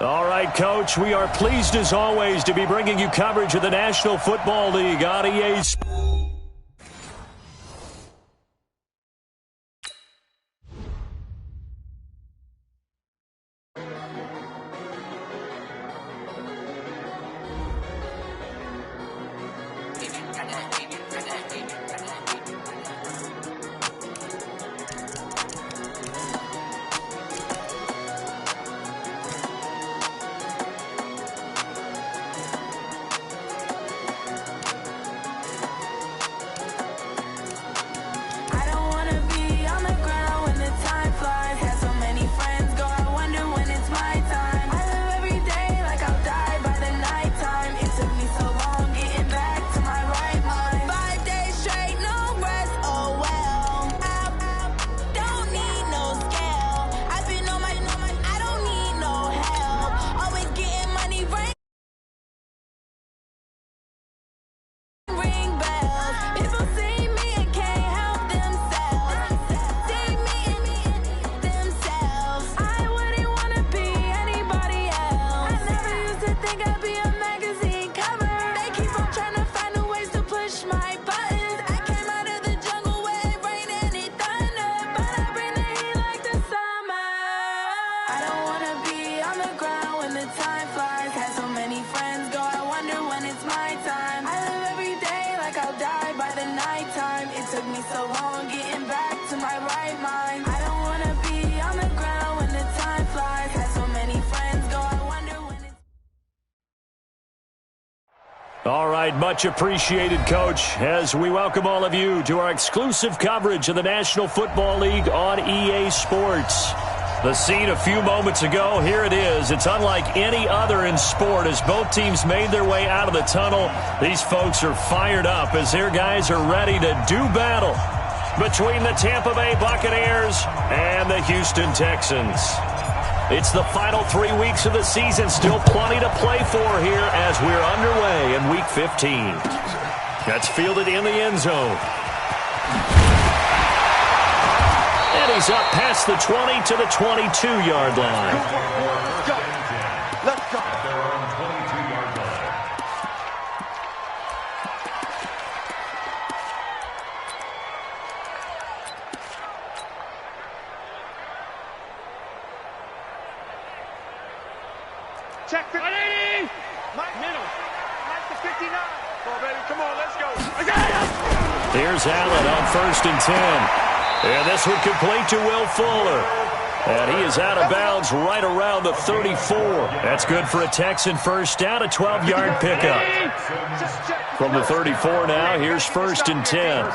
All right, Coach, we are pleased as always to be bringing you coverage of the National Football League on EA Sports. All right, much appreciated, Coach, as we welcome all of you to our exclusive coverage of the National Football League on EA Sports. The scene a few moments ago, here it is. It's unlike any other in sport as both teams made their way out of the tunnel. These folks are fired up as their guys are ready to do battle between the Tampa Bay Buccaneers and the Houston Texans. It's the final 3 weeks of the season. Still plenty to play for here as we're underway in Week 15. That's fielded in the end zone. And he's up past the 20 to the 22-yard line. Let's go. Let's go. Check 180. Mike middle. Mike to 59. Come on, baby. Come on, let's go. Here's Allen on 1st and 10. And this one complete to Will Fuller. And he is out of bounds right around the 34. That's good for a Texan first down, a 12-yard pickup. From the 34 now, here's 1st and 10.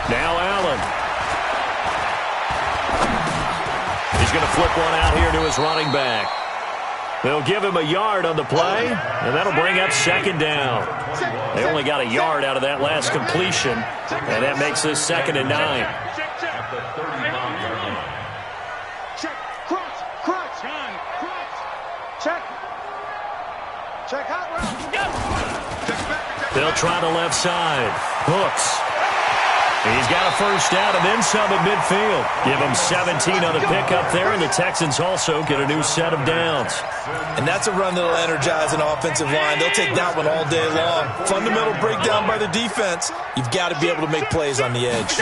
Now Allen. He's going to flip one out here to his running back. They'll give him a yard on the play, and that'll bring up 2nd down. They only got a yard out of that last completion, and that makes this 2nd and 9. They'll try the left side. Hooks. He's got a first down and then some at midfield. Give him 17 on the pickup there, and the Texans also get a new set of downs. And that's a run that'll energize an offensive line. They'll take that one all day long. Fundamental breakdown by the defense. You've got to be able to make plays on the edge.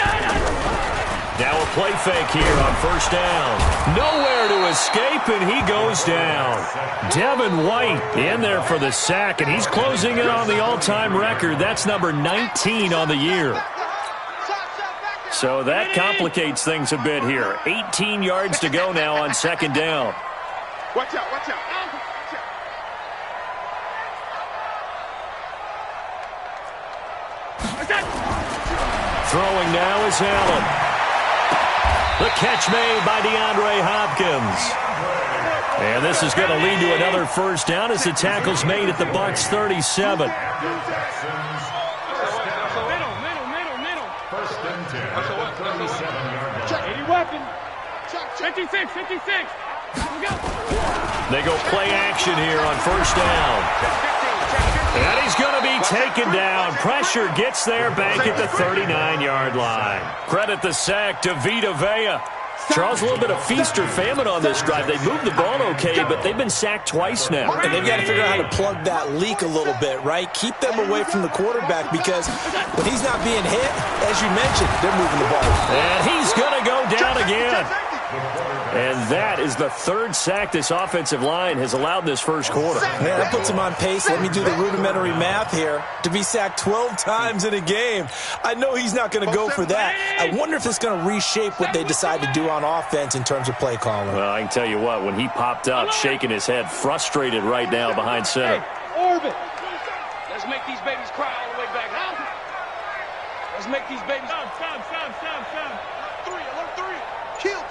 Now a play fake here on 1st down. Nowhere to escape, and he goes down. Devin White in there for the sack, and he's closing in on the all-time record. That's number 19 on the year. So that complicates things a bit here. 18 yards to go now on 2nd down. Watch out, watch out. Throwing now is Allen. The catch made by DeAndre Hopkins. And this is going to lead to another first down as the tackle's made at the Bucs 37. Weapon. 56, 56. They go play action here on 1st down. And he's going to be taken down. Pressure gets there back at the 39-yard line. Credit the sack to Vita Vea. Charles, a little bit of feast or famine on this drive. They moved the ball okay, but they've been sacked twice now. And they've got to figure out how to plug that leak a little bit, right? Keep them away from the quarterback because when he's not being hit, as you mentioned, they're moving the ball. And he's going to go down again. And that is the third sack this offensive line has allowed this first quarter. Man, that puts him on pace. Let me do the rudimentary math here. To be sacked 12 times in a game. I know he's not going to go for that. I wonder if it's going to reshape what they decide to do on offense in terms of play calling. Well, I can tell you what, when he popped up, shaking his head, frustrated right now behind center. Orbit. Let's make these babies cry all the way back out. Let's make these babies... Stop. 3, alert 3. Kill.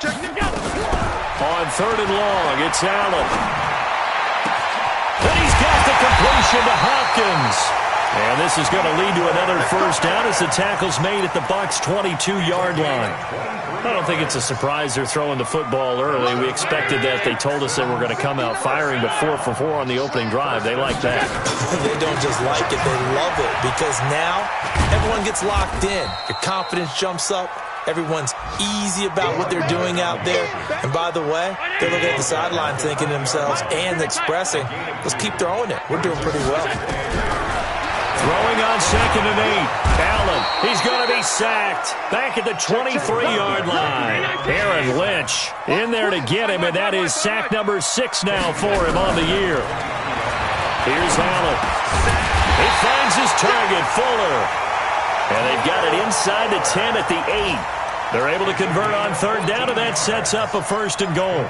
Check it out. On third and long, it's Allen. And he's got the completion to Hopkins. And this is going to lead to another first down as the tackle's made at the Bucs' 22-yard line. I don't think it's a surprise they're throwing the football early. We expected that. They told us they were going to come out firing, but 4 for 4 on the opening drive. They like that. They don't just like it, they love it, because now everyone gets locked in. Your confidence jumps up. Everyone's easy about what they're doing out there. And by the way, they're looking at the sideline thinking to themselves and expressing, let's keep throwing it. We're doing pretty well. Throwing on 2nd and 8. Allen, he's going to be sacked. Back at the 23-yard line. Aaron Lynch in there to get him, and that is sack number 6 now for him on the year. Here's Allen. He finds his target, Fuller. And they've got it inside the 10 at the 8. They're able to convert on third down, and that sets up a 1st and goal.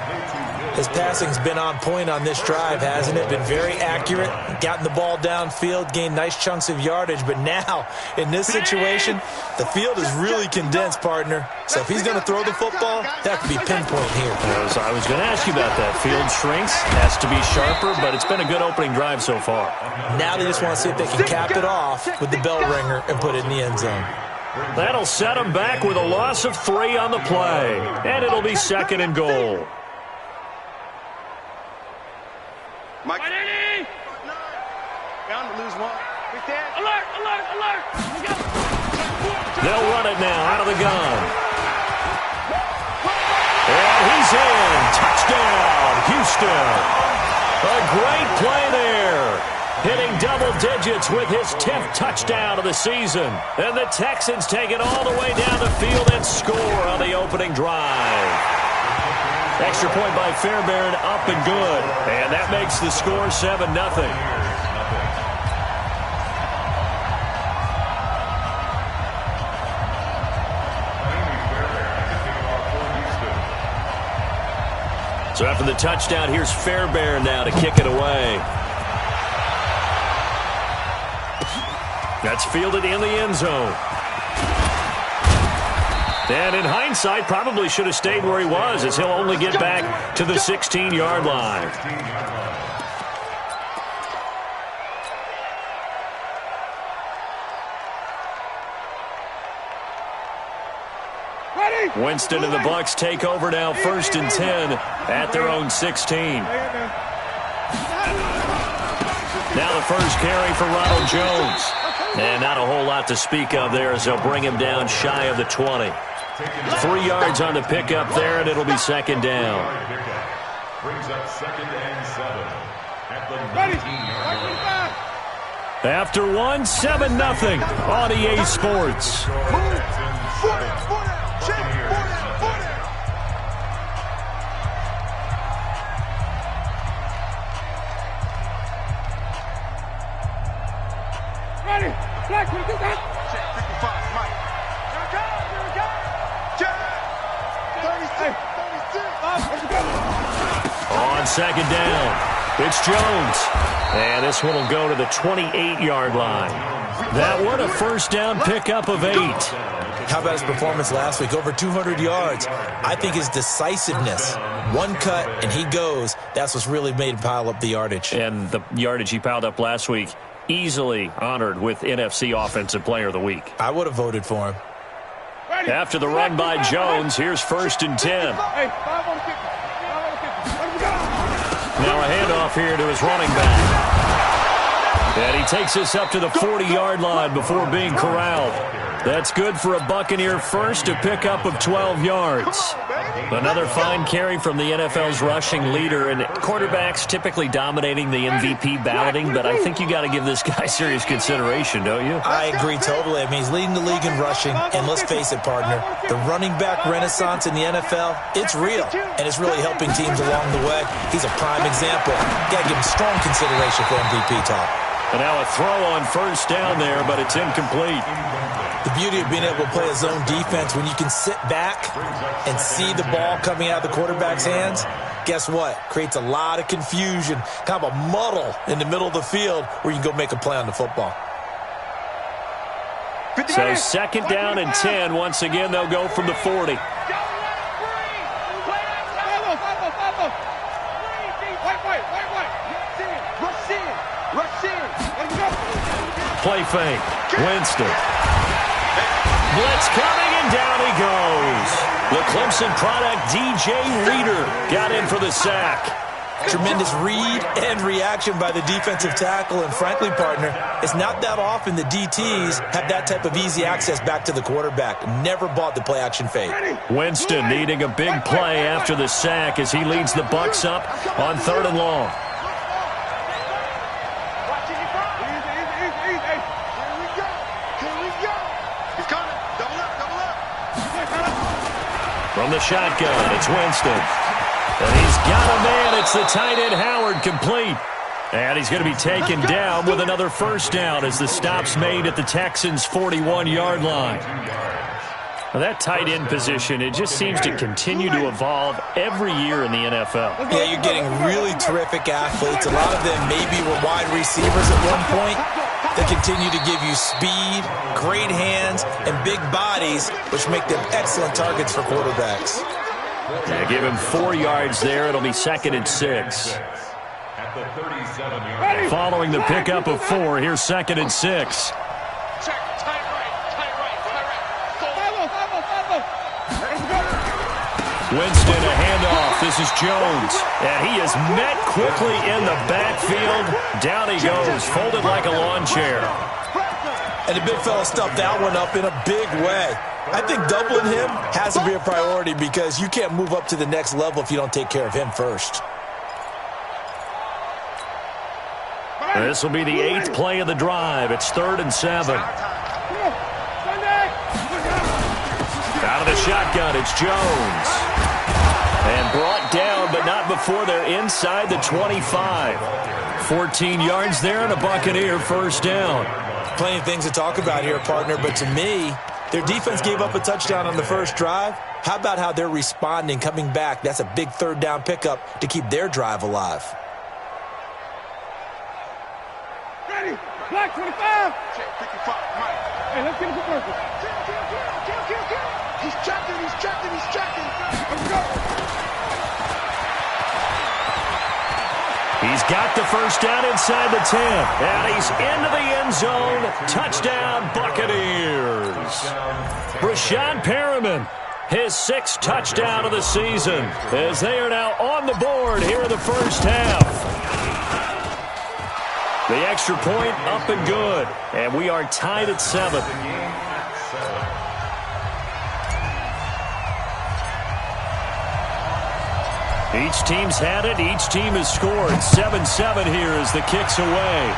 His passing's been on point on this drive, hasn't it? Been very accurate, gotten the ball downfield, gained nice chunks of yardage. But now, in this situation, the field is really condensed, partner. So if he's going to throw the football, that could be pinpoint here. I was going to ask you about that. Field shrinks, has to be sharper, but it's been a good opening drive so far. Now they just want to see if they can cap it off with the bell ringer and put it in the end zone. That'll set them back with a loss of 3 on the play. And it'll be 2nd and goal. Mike. Bound to lose 1. Alert. They'll run it now out of the gun. And he's in. Touchdown, Houston. A great play there. Hitting double digits with his 10th touchdown of the season. And the Texans take it all the way down the field and score on the opening drive. Extra point by Fairbairn, up and good. And that makes the score 7-0. So after the touchdown, here's Fairbairn now to kick it away. That's fielded in the end zone. And in hindsight, probably should have stayed where he was, as he'll only get back to the 16-yard line. Winston and the Bucs take over now, 1st and 10 at their own 16. Now the first carry for Ronald Jones. And not a whole lot to speak of there as they'll bring him down shy of the 20. 3 yards on the pickup there, and it'll be 2nd down. Brings up 2nd and 7 at the 19-yard line. After 1, 7-0 on EA Sports. Ready. Black, we do that. Check 55, Mike. Here we go. Check. 36. On 2nd down, it's Jones. And this one will go to the 28-yard line. That one a 1st down pickup of 8. How about his performance last week? Over 200 yards. I think his decisiveness, one cut and he goes, that's what's really made him pile up the yardage. And the yardage he piled up last week, easily honored with NFC Offensive Player of the Week. I would have voted for him. After the run by Jones, here's 1st and 10. Now a handoff here to his running back. And he takes us up to the 40-yard line before being corralled. That's good for a Buccaneer first, a pickup of 12 yards. Another fine carry from the NFL's rushing leader, and quarterbacks typically dominating the MVP balloting, but I think you got to give this guy serious consideration, don't you? I agree totally. I mean, he's leading the league in rushing, and let's face it, partner, the running back renaissance in the NFL, it's real, and it's really helping teams along the way. He's a prime example. Got to give him strong consideration for MVP talk. And now a throw on first down there, but it's incomplete. The beauty of being able to play a zone defense, when you can sit back and see the ball coming out of the quarterback's hands, guess what? Creates a lot of confusion, kind of a muddle in the middle of the field where you can go make a play on the football. So second down and 10. Once again, they'll go from the 40. Play fake. Winston. Blitz coming, and down he goes. The Clemson product, DJ Reader, got in for the sack. Tremendous read and reaction by the defensive tackle, and frankly, partner, it's not that often the DTs have that type of easy access back to the quarterback. Never bought the play-action fake. Winston needing a big play after the sack as he leads the Bucs up on 3rd and long. From the shotgun, it's Winston. And he's got a man. It's the tight end, Howard, complete. And he's going to be taken down with another first down as the stop's made at the Texans' 41-yard line. Now, that tight end position, it just seems to continue to evolve every year in the NFL. Yeah, you're getting really terrific athletes. A lot of them maybe were wide receivers at one point. They continue to give you speed, great hands, and big bodies, which make them excellent targets for quarterbacks. Yeah, give him 4 yards there. It'll be 2nd and 6. At the 37-yard. Following the pickup of 4, here's 2nd and 6. Winston, a handoff. This is Jones. And he is met quickly in the backfield. Down he goes, folded like a lawn chair. And the big fella stuffed that one up in a big way. I think doubling him has to be a priority because you can't move up to the next level if you don't take care of him first. This will be the 8th play of the drive. It's 3rd and 7. Out of the shotgun, it's Jones. And brought down, but not before they're inside the 25. 14 yards there and a Buccaneer first down. Plenty of things to talk about here, partner, but to me, their defense gave up a touchdown on the first drive. How about how they're responding, coming back? That's a big 3rd down pickup to keep their drive alive. Ready, black 25. Check 55, Mike. Hey, let's get him for purpose. Kill. He's checking. Let's go. He's got the first down inside the 10. And he's into the end zone. Touchdown, Buccaneers. Brashad Perriman, his 6th touchdown of the season, as they are now on the board here in the first half. The extra point up and good. And we are tied at 7. Each team's had it. Each team has scored. 7-7 here as the kick's away.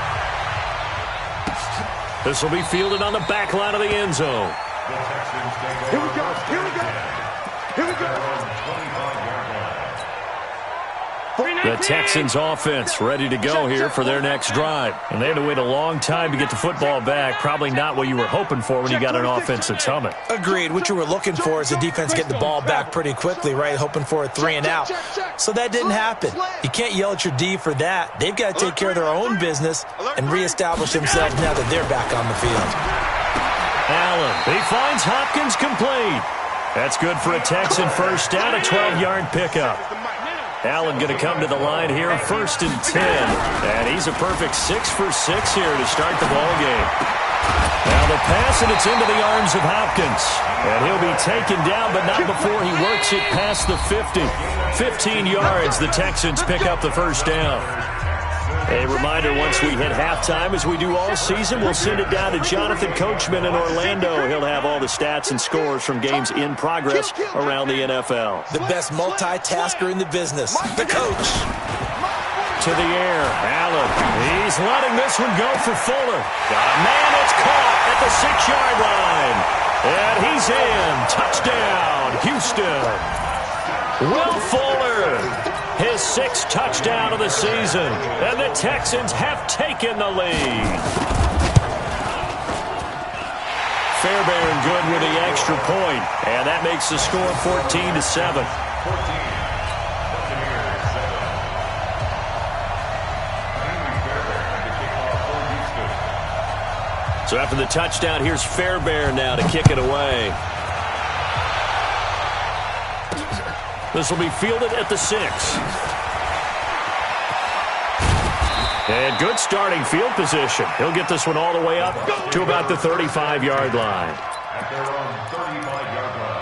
This will be fielded on the back line of the end zone. Here we go. The Texans offense ready to go here for their next drive. And they had to wait a long time to get the football back. Probably not what you were hoping for when you got an offense that's humming. Agreed. What you were looking for is the defense getting the ball back pretty quickly, right? Hoping for a 3 and out. So that didn't happen. You can't yell at your D for that. They've got to take care of their own business and reestablish themselves now that they're back on the field. Allen, he finds Hopkins complete. That's good for a Texan first down, a 12-yard pickup. Allen going to come to the line here, 1st and 10. And he's a perfect 6 for 6 here to start the ball game. Now the pass, and it's into the arms of Hopkins. And he'll be taken down, but not before he works it past the 50. 15 yards, the Texans pick up the first down. A reminder, once we hit halftime, as we do all season, we'll send it down to Jonathan Coachman in Orlando. He'll have all the stats and scores from games in progress around the NFL. The best multitasker in the business, the coach. To the air, Allen. He's letting this one go for Fuller. Got a man that's caught at the 6-yard line. And he's in. Touchdown, Houston. Will Fuller, his 6th touchdown of the season. And the Texans have taken the lead. Fairbairn good with the extra point. And that makes the score 14-7. So after the touchdown, here's Fairbairn now to kick it away. This will be fielded at the 6. And good starting field position. He'll get this one all the way up to about the 35-yard line. At their own 35-yard line.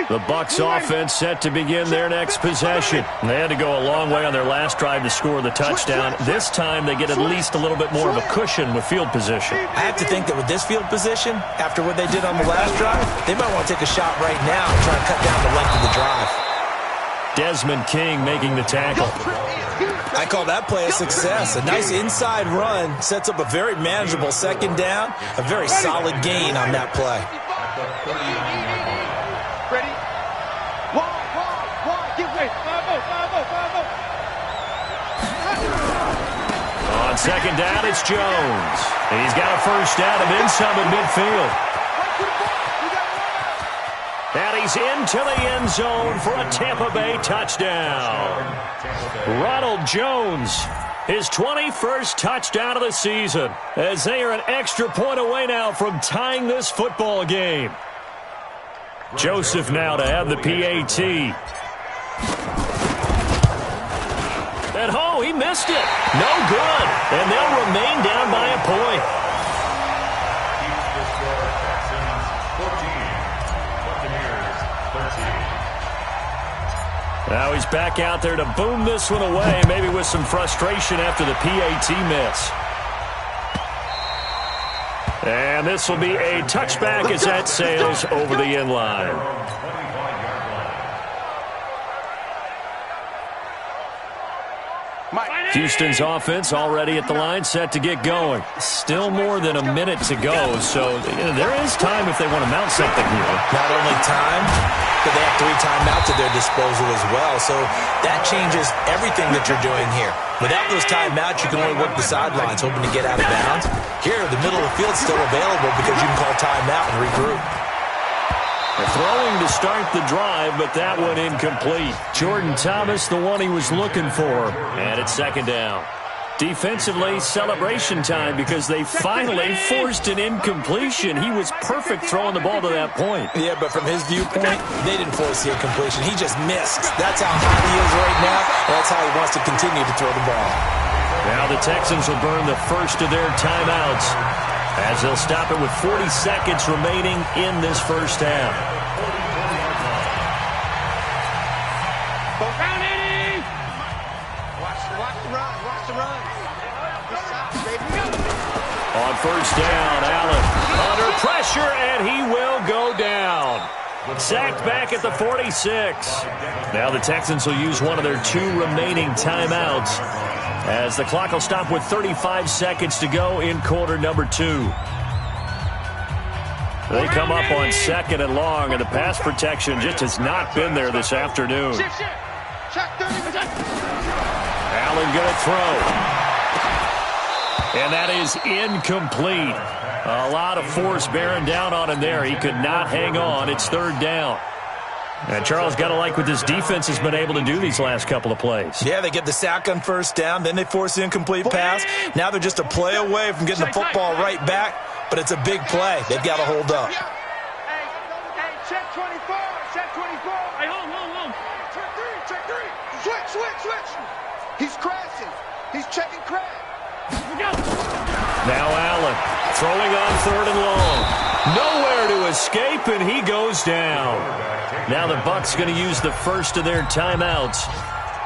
The Bucs offense set to begin their next possession. They had to go a long way on their last drive to score the touchdown. This time they get at least a little bit more of a cushion with field position. I have to think that with this field position, after what they did on the last drive, they might want to take a shot right now and try to cut down the length of the drive. Desmond King making the tackle. I call that play a success. A nice inside run sets up a very manageable second down. A very solid gain on that play. Ready? Wide. Give way. 5-0. On second down, it's Jones. He's got a first down and then some at midfield. And he's into the end zone for a Tampa Bay touchdown. Ronald Jones, his 21st touchdown of the season, as they are an extra point away now from tying this football game. Joseph now to have the PAT. And he missed it. No good. And they'll remain down by a point. Keeps the score. Texans 14. Buccaneers 13. Now he's back out there to boom this one away, maybe with some frustration after the PAT miss. And this will be a touchback as that sails over the end line. Houston's offense already at the line, set to get going. Still more than a minute to go, so there is time if they want to mount something here. Not only time, but they have 3 timeouts at their disposal as well, so that changes everything that you're doing here. Without those timeouts, you can only work the sidelines, hoping to get out of bounds. Here, the middle of the field is still available because you can call timeout and regroup. They're throwing to start the drive, but that one incomplete. Jordan Thomas, the one he was looking for. And it's second down. Defensively, celebration time because they finally forced an incompletion. He was perfect throwing the ball to that point. Yeah, but from his viewpoint, they didn't force the incompletion. He just missed. That's how hot he is right now, and that's how he wants to continue to throw the ball. Now the Texans will burn the first of their timeouts as they'll stop it with 40 seconds remaining in this first half. On first down, Allen under pressure, and he will go down. Sacked back at the 46. Now the Texans will use one of their 2 remaining timeouts as the clock will stop with 35 seconds to go in quarter number 2. They come up on second and long, and the pass protection just has not been there this afternoon. Allen going to throw. And that is incomplete. A lot of force bearing down on him there. He could not hang on. It's third down. And Charles, got to like what this defense has been able to do these last couple of plays. Yeah, they get the sack on first down, then they force the incomplete pass. Now they're just a play away from getting the football right back, but it's a big play. They've got to hold up. Hey, check 24, check 24. Hey, hold. Check 3. Switch. He's crashing. He's checking crash. Now Allen throwing on 3rd and long. Nowhere to escape, and he goes down. Now the Bucs going to use the first of their timeouts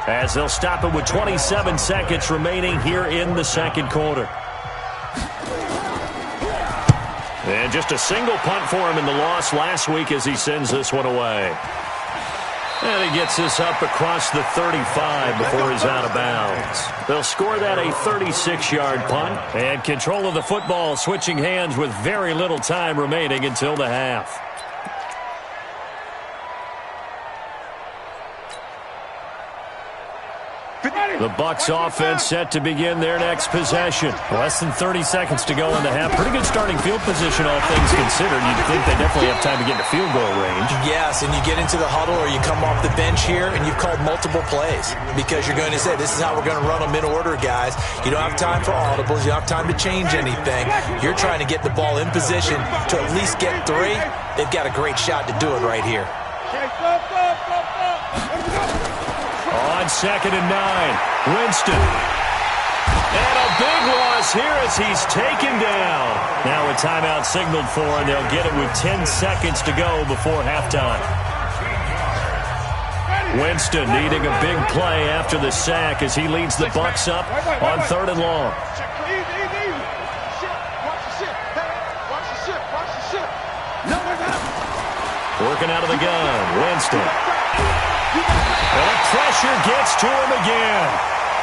as they'll stop it with 27 seconds remaining here in the second quarter. And just a single punt for him in the loss last week as he sends this one away. And he gets this up across the 35 before he's out of bounds. They'll score that a 36-yard punt. And control of the football switching hands with very little time remaining until the half. The Bucs offense set to begin their next possession. Less than 30 seconds to go in the half. Pretty good starting field position, all things considered. You'd think they definitely have time to get into field goal range. Yes, and you get into the huddle or you come off the bench here and you've called multiple plays because you're going to say, this is how we're going to run them in order, guys. You don't have time for audibles. You don't have time to change anything. You're trying to get the ball in position to at least get 3. They've got a great shot to do it right here. On 2nd and 9, Winston. And a big loss here as he's taken down. Now a timeout signaled for, and they'll get it with 10 seconds to go before halftime. Winston needing a big play after the sack as he leads the Bucs up on 3rd and long. Working out of the gun, Winston. And the pressure gets to him again.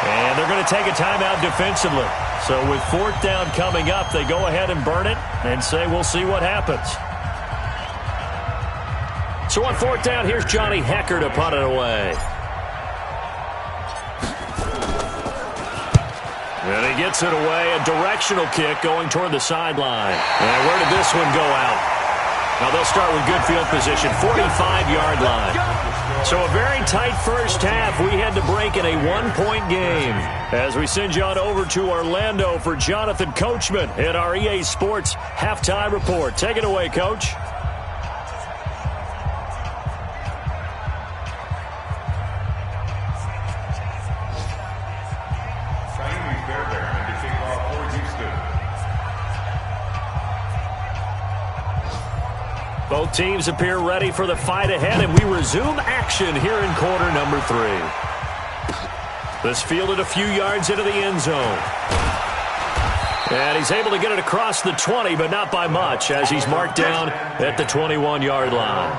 And they're going to take a timeout defensively. So with 4th down coming up, they go ahead and burn it and say we'll see what happens. So on 4th down, here's Johnny Hecker to punt it away. And he gets it away, a directional kick going toward the sideline. And where did this one go out? Now they'll start with good field position, 45-yard line. So a very tight first half. We had to break in a 1-point game. As we send you on over to Orlando for Jonathan Coachman at our EA Sports Halftime Report. Take it away, Coach. Both teams appear ready for the fight ahead, and we resume action here in quarter number 3. This fielded a few yards into the end zone. And he's able to get it across the 20, but not by much, as he's marked down at the 21-yard line.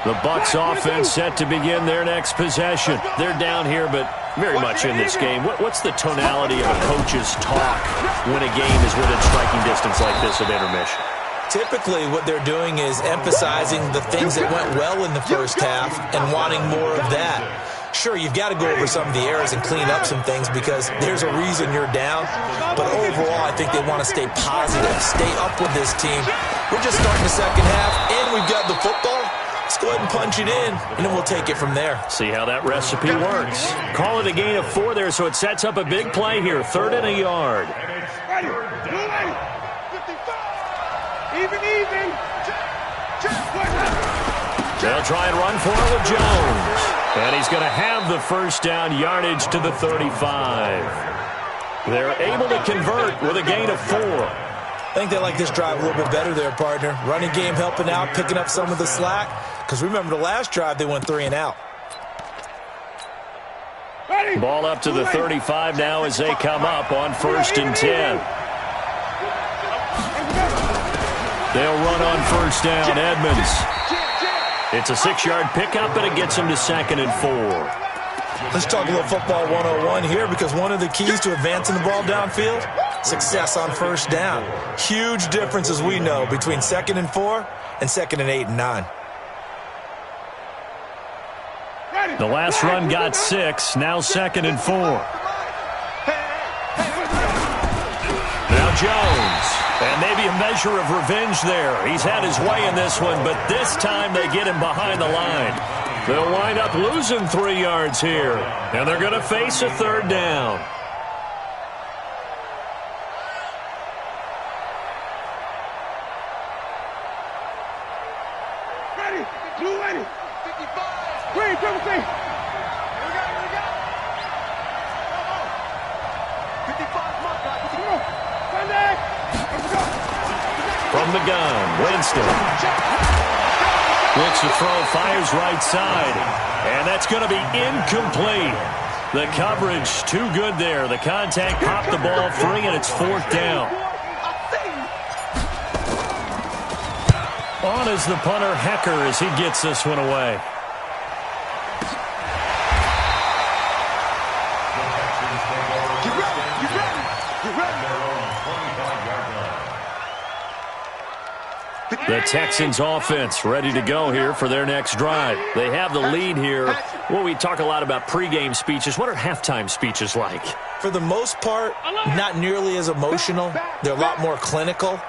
The Bucs offense set to begin their next possession. They're down here, but very much in this game. What's the tonality of a coach's talk when a game is within striking distance like this at intermission? Typically, what they're doing is emphasizing the things that went well in the first half and wanting more of that. Sure, you've got to go over some of the errors and clean up some things because there's a reason you're down. But overall, I think they want to stay positive, stay up with this team. We're just starting the second half, and we've got the football. Let's go ahead and punch it in, and then we'll take it from there. See how that recipe works. Call it a gain of 4 there, so it sets up a big play here. 3rd and a yard. Even. They'll try and run for it with Jones. And he's going to have the first down yardage to the 35. They're able to convert with a gain of 4. I think they like this drive a little bit better there, partner. Running game helping out, picking up some of the slack. Because remember the last drive, they went 3 and out. Ball up to the 35 now as they come up on 1st and 10. They'll run on 1st down, Edmonds. It's a 6-yard pickup, and it gets him to 2nd and 4. Let's talk a little football 101 here because one of the keys to advancing the ball downfield, success on 1st down. Huge difference, as we know, between 2nd and 4 and 2nd and 8 and 9. The last run got 6, now 2nd and 4. Now Jones, and maybe a measure of revenge there. He's had his way in this one, but this time they get him behind the line. They'll wind up losing 3 yards here, and they're going to face a 3rd down. Ready, blue ready. 55. Green, double thing. from the gun. Winston looks to throw, fires right side. And that's going to be incomplete. The coverage too good there. The contact popped the ball free, and it's 4th down. On is the punter, Hecker, as he gets this one away. The Texans offense ready to go here for their next drive. They have the lead here. Well, we talk a lot about pregame speeches. What are halftime speeches like? For the most part, not nearly as emotional. They're a lot more clinical.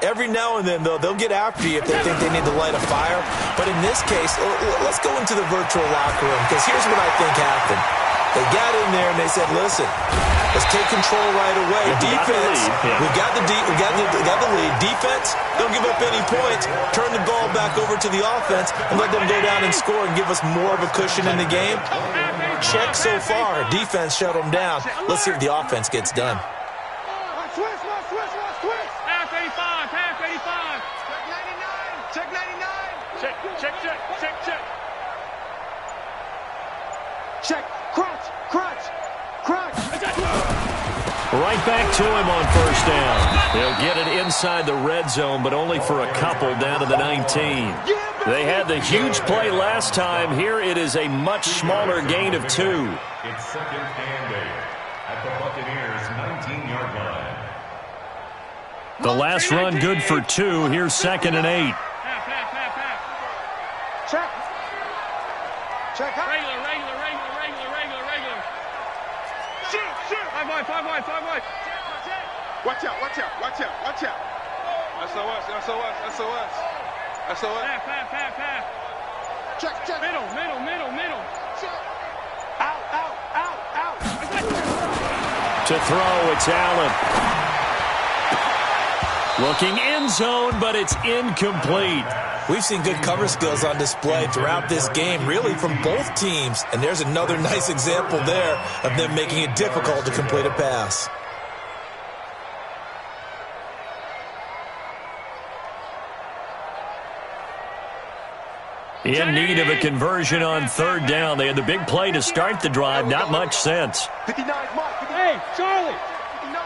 Every now and then, though, they'll get after you if they think they need to light a fire. But in this case, let's go into the virtual locker room, because here's what I think happened. They got in there and they said, listen, let's take control right away. Defense, we got the lead. Defense, don't give up any points. Turn the ball back over to the offense and let them go down and score and give us more of a cushion in the game. Check so far. Defense shut them down. Let's see if the offense gets done. Half 85, half 85. Check 99. Check 99. Check. Crunch. Right back to him on 1st down. They'll get it inside the red zone, but only for a couple down to the 19. They had the huge play last time. Here it is a much smaller gain of 2. It's 2nd and 8 at the Buccaneers' 19-yard line. The last run good for 2. Here's 2nd and 8. Check. Regular. Shoot. 5 wide. Watch out. SOS. Half. Check. Middle. Out. To throw, it's Allen. Looking end zone, but it's incomplete. We've seen good cover skills on display throughout this game, really from both teams. And there's another nice example there of them making it difficult to complete a pass. In need of a conversion on 3rd down. They had the big play to start the drive. Not much sense. 59, Mike. Hey, Charlie. 59.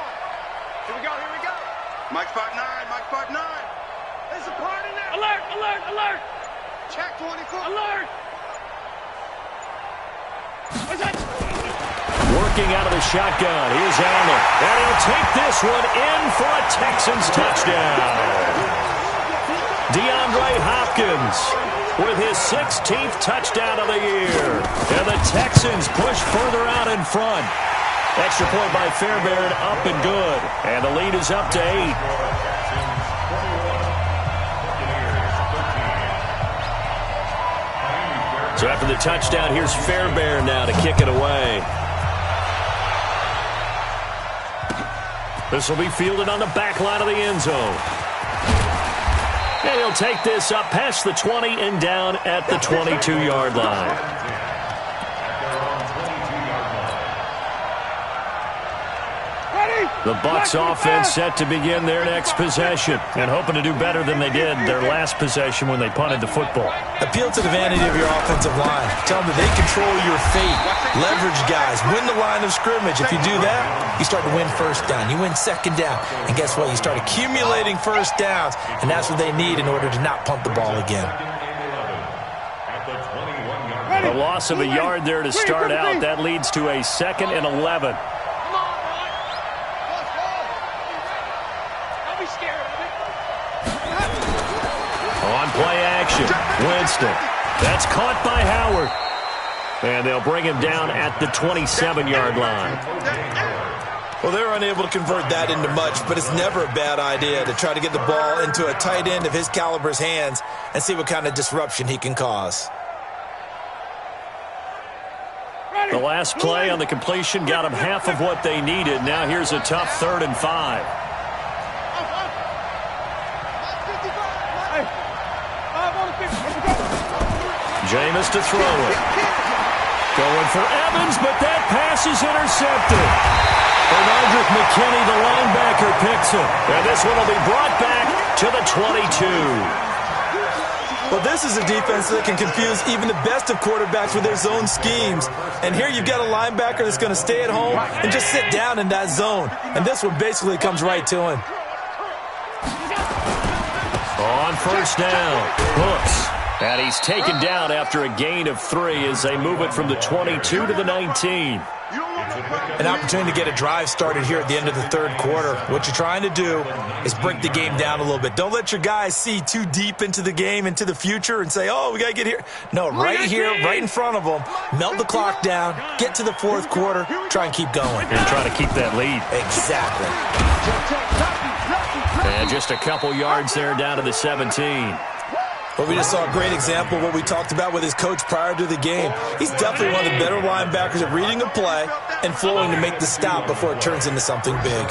Here we go. Mike 5'9". There's a part in there. Alert. Check 24. Alert. What's that? Working out of the shotgun. Here's Allen. And he'll take this one in for a Texans touchdown. DeAndre Hopkins with his 16th touchdown of the year. And the Texans push further out in front. Extra point by Fairbairn, up and good. And the lead is up to 8. So after the touchdown, here's Fairbairn now to kick it away. This will be fielded on the back line of the end zone. And he'll take this up past the 20 and down at the 22-yard line. The Bucs offense set to begin their next possession and hoping to do better than they did their last possession when they punted the football. Appeal to the vanity of your offensive line. Tell them that they control your fate. Leverage guys. Win the line of scrimmage. If you do that, you start to win 1st down. You win 2nd down. And guess what? You start accumulating 1st downs, and that's what they need in order to not punt the ball again. A loss of a yard there to start out. That leads to a 2nd and 11. On play action, Winston. That's caught by Howard. And they'll bring him down at the 27-yard line. Well, they're unable to convert that into much, but it's never a bad idea to try to get the ball into a tight end of his caliber's hands and see what kind of disruption he can cause. The last play on the completion got them half of what they needed. Now here's a tough 3rd and 5. Jameis to throw it. Going for Evans, but that pass is intercepted. Bernardrick McKinney, the linebacker, picks it. And this one will be brought back to the 22. Well, this is a defense that can confuse even the best of quarterbacks with their zone schemes. And here you've got a linebacker that's going to stay at home and just sit down in that zone. And this one basically comes right to him. On first down, Hooks. And he's taken down after a gain of 3 as they move it from the 22 to the 19. An opportunity to get a drive started here at the end of the third quarter. What you're trying to do is break the game down a little bit. Don't let your guys see too deep into the game, into the future, and say, oh, we got to get here. No, right here, right in front of them, melt the clock down, get to the fourth quarter, try and keep going. And try to keep that lead. Exactly. And just a couple yards there down to the 17. Well, we just saw a great example of what we talked about with his coach prior to the game. He's definitely one of the better linebackers at reading a play and flowing to make the stop before it turns into something big.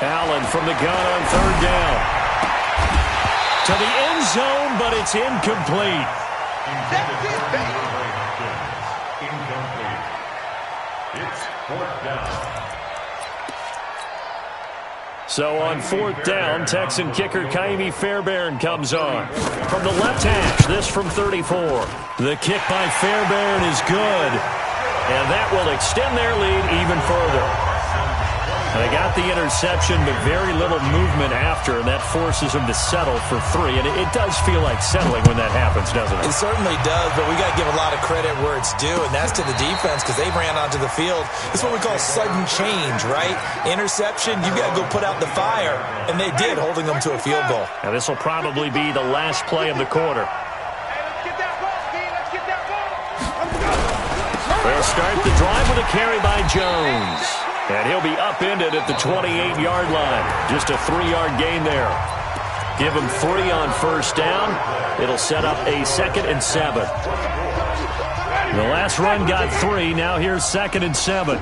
Allen from the gun on third down. To the end zone, but it's incomplete. Incomplete. It's fourth down. So on fourth down, Texan kicker Kaimi Fairbairn comes on. From the left hash, this from 34. The kick by Fairbairn is good. And that will extend their lead even further. They got the interception, but very little movement after, and that forces them to settle for 3. And it does feel like settling when that happens, doesn't it? It certainly does, but we got to give a lot of credit where it's due, and that's to the defense because they ran onto the field. It's what we call sudden change, right? Interception, you got to go put out the fire, and they did, holding them to a field goal. Now this will probably be the last play of the quarter. They'll start the drive with a carry by Jones. And he'll be upended at the 28-yard line. Just a 3-yard gain there. Give him 3 on first down. It'll set up a 2nd and 7. The last run got 3. Now here's 2nd and 7.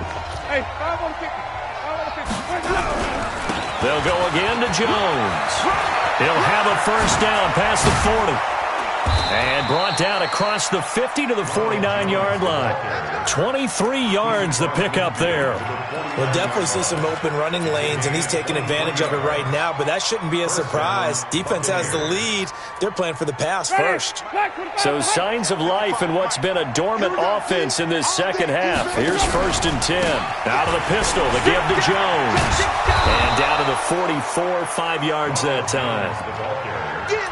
They'll go again to Jones. He'll have a first down past the 40. And brought down across the 50 to the 49-yard line. 23 yards the pickup there. We'll definitely see some open running lanes, and he's taking advantage of it right now, but that shouldn't be a surprise. Defense has the lead. They're playing for the pass first. So signs of life in what's been a dormant offense in this second half. Here's 1st and 10. Out of the pistol, the give to Jones. And down to the 44, 5 yards that time.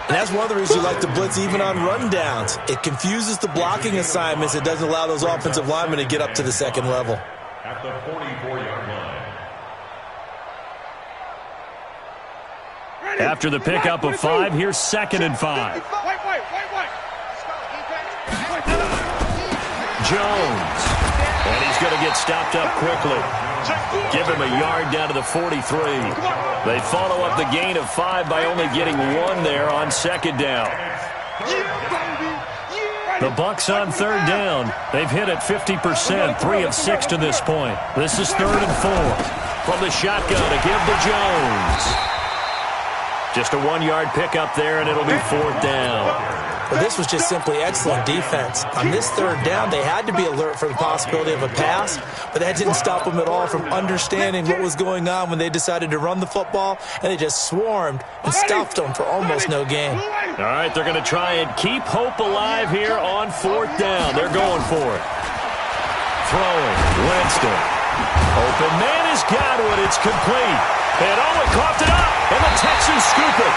And that's one of the reasons you like to blitz even on rundowns. It confuses the blocking assignments. It doesn't allow those offensive linemen to get up to the second level. At the 44-yard line. After the pickup of 5, here's 2nd and 5. Jones. And he's going to get stopped up quickly. Give him a yard down to the 43. They follow up the gain of 5 by only getting 1 there on 2nd down. The Bucs on 3rd down. They've hit at 50%, 3 of 6 to this point. This is 3rd and 4. From the shotgun to give to Jones. Just a 1-yard pickup there, and it'll be 4th down. Well, this was just simply excellent defense. On this 3rd down, they had to be alert for the possibility of a pass, but that didn't stop them at all from understanding what was going on when they decided to run the football, and they just swarmed and stuffed them for almost no gain. All right, they're going to try and keep hope alive here on 4th down. They're going for it. Throwing, Winston. Open man has got it. It's complete. And Owen coughed it up, and the Texans scoop it.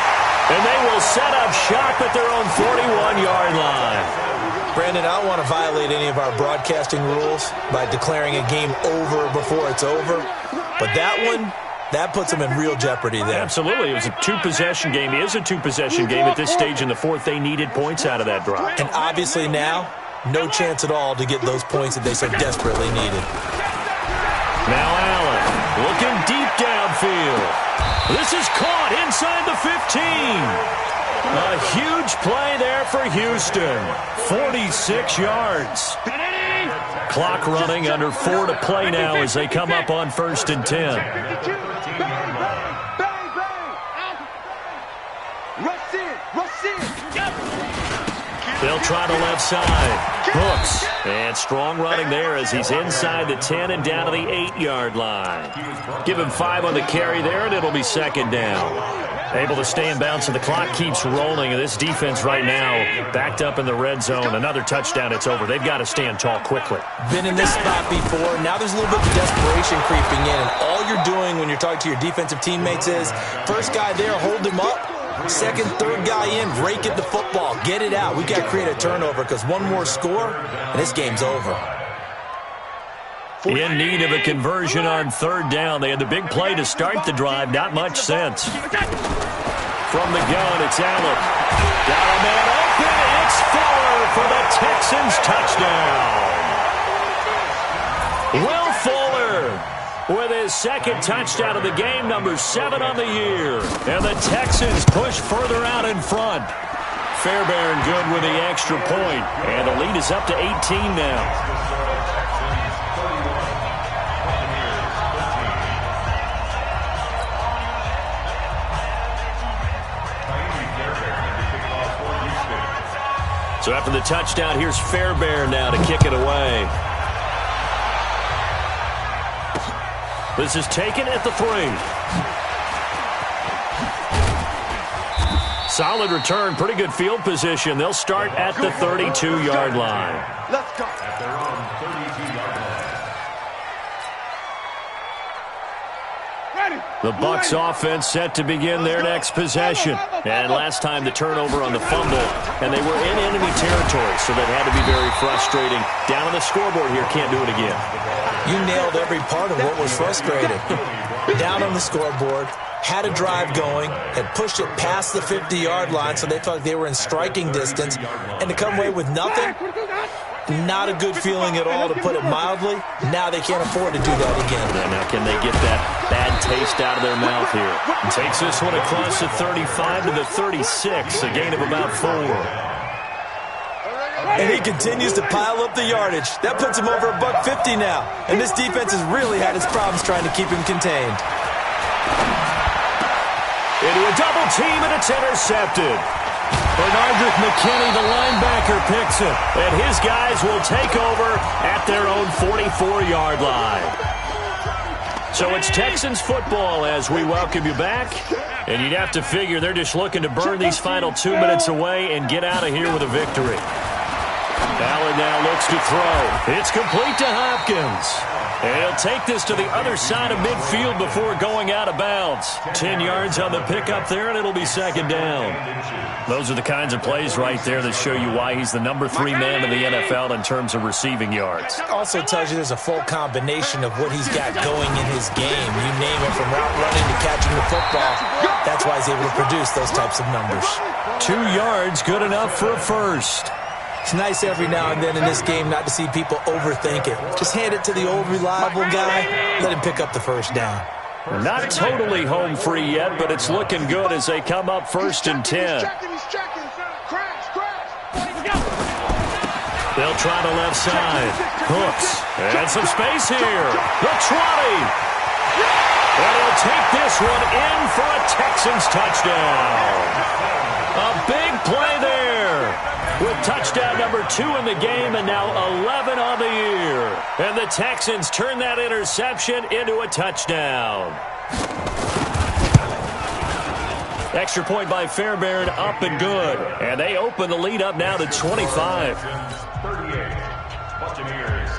And they will set up shop at their own 41-yard line. Brandon, I don't want to violate any of our broadcasting rules by declaring a game over before it's over. But that one, that puts them in real jeopardy there. Absolutely. It was a 2-possession game. It is a 2-possession game at this stage in the 4th. They needed points out of that drive. And obviously now, no chance at all to get those points that they so desperately needed. Now Allen looking deep downfield. This is caught inside the 15. A huge play there for Houston. 46 yards. Clock running, under 4 to play now as they come up on 1st and 10. They'll try the left side. Hooks. And strong running there as he's inside the 10 and down to the 8-yard line. Give him 5 on the carry there, and it'll be second down. Able to stay in bounds, and the clock keeps rolling. And this defense right now backed up in the red zone. Another touchdown, it's over. They've got to stand tall quickly. Been in this spot before. Now there's a little bit of desperation creeping in. And all you're doing when you're talking to your defensive teammates is, first guy there, hold him up. Second, third guy in, rake at the football. Get it out. We've got to create a turnover because one more score, and this game's over. In need of a conversion on third down. They had the big play to start the drive. Not much sense. From the gun, it's Allen. Got a man open. It's Fuller for the Texans touchdown. Will Fuller with his second touchdown of the game, number 7 on the year. And the Texans push further out in front. Fairbairn good with the extra point. And the lead is up to 18 now. So after the touchdown, here's Fairbairn now to kick it away. This is taken at the 3. Solid return, pretty good field position. They'll start at the 32-yard line. Let's go. At their own 32-yard line. The Bucs offense set to begin their next possession. And last time the turnover on the fumble, and they were in enemy territory, so that had to be very frustrating. Down on the scoreboard here, can't do it again. You nailed every part of what was frustrating. Down on the scoreboard, had a drive going, had pushed it past the 50-yard line, so they thought they were in striking distance, and to come away with nothing, not a good feeling at all, to put it mildly. Now they can't afford to do that again. And now can they get that bad taste out of their mouth here? And takes this one across the 35 to the 36, a gain of about 4. And he continues to pile up the yardage. That puts him over $150 now. And this defense has really had its problems trying to keep him contained. Into a double team, and it's intercepted. Bernardrick McKinney, the linebacker, picks it. And his guys will take over at their own 44-yard line. So it's Texans football as we welcome you back. And you'd have to figure they're just looking to burn these final 2 minutes away and get out of here with a victory. Allen now looks to throw. It's complete to Hopkins. And he'll take this to the other side of midfield before going out of bounds. 10 yards on the pickup there, and it'll be second down. Those are the kinds of plays right there that show you why he's the number 3 man in the NFL in terms of receiving yards. Also tells you there's a full combination of what he's got going in his game. You name it, from route running to catching the football. That's why he's able to produce those types of numbers. 2 yards, good enough for a first. It's nice every now and then in this game not to see people overthink it. Just hand it to the old reliable guy, let him pick up the first down. Not totally home free yet, but it's looking good as they come up 1st and 10. They'll try the left side. Hooks. And some space here. The 20. And he'll take this one in for a Texans touchdown. A big play there. With touchdown number 2 in the game and now 11 on the year. And the Texans turn that interception into a touchdown. Extra point by Fairbairn, up and good. And they open the lead up now to 25. 38, Buccaneers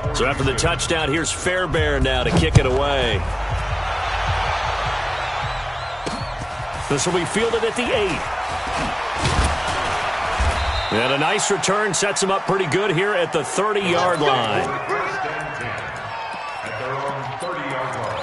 13. So after the touchdown, here's Fairbairn now to kick it away. This will be fielded at the 8. And a nice return sets him up pretty good here at the 30-yard line. At their own 30-yard line.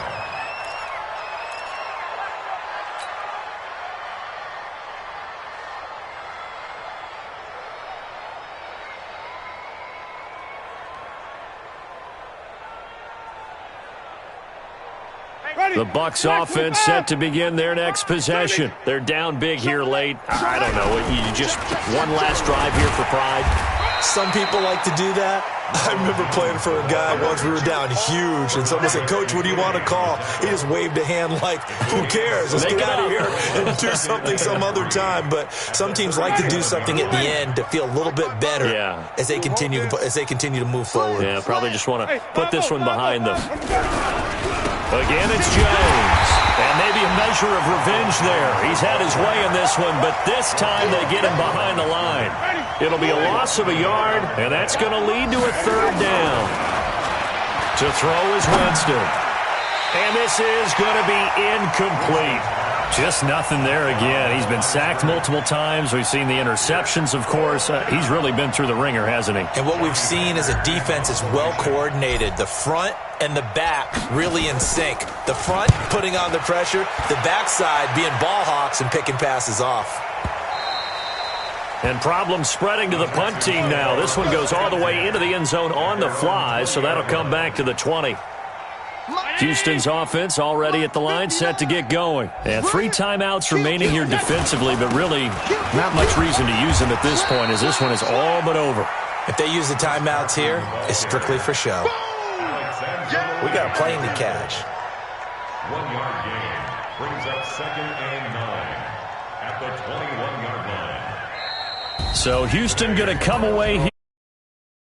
The Bucs offense set to begin their next possession. They're down big here late. I don't know. You just one last drive here for pride. Some people like to do that. I remember playing for a guy once. We were down huge, and someone said, "Coach, what do you want to call?" He just waved a hand like, "Who cares? Let's get out of here and do something some other time." But some teams like to do something at the end to feel a little bit better as they continue to move forward. Yeah, probably just want to put this one behind them. Again, it's Jones. And maybe a measure of revenge there. He's had his way in this one, but this time they get him behind the line. It'll be a loss of a yard, and that's going to lead to a third down. To throw is Winston. And this is going to be incomplete. Just nothing there again. He's been sacked multiple times. We've seen the interceptions, of course. He's really been through the ringer, hasn't he? And what we've seen is a defense is well coordinated. The front and the back really in sync. The front putting on the pressure, the backside being ball hawks and picking passes off. And problems spreading to the punt team now. This one goes all the way into the end zone on the fly, so that'll come back to the 20. Houston's offense already at the line, set to get going. And 3 timeouts remaining here defensively, but really not much reason to use them at this point, as this one is all but over. If they use the timeouts here, it's strictly for show. We got a plane to catch. 1 yard gain brings up 2nd and 9 at the 21-yard line. So Houston going to come away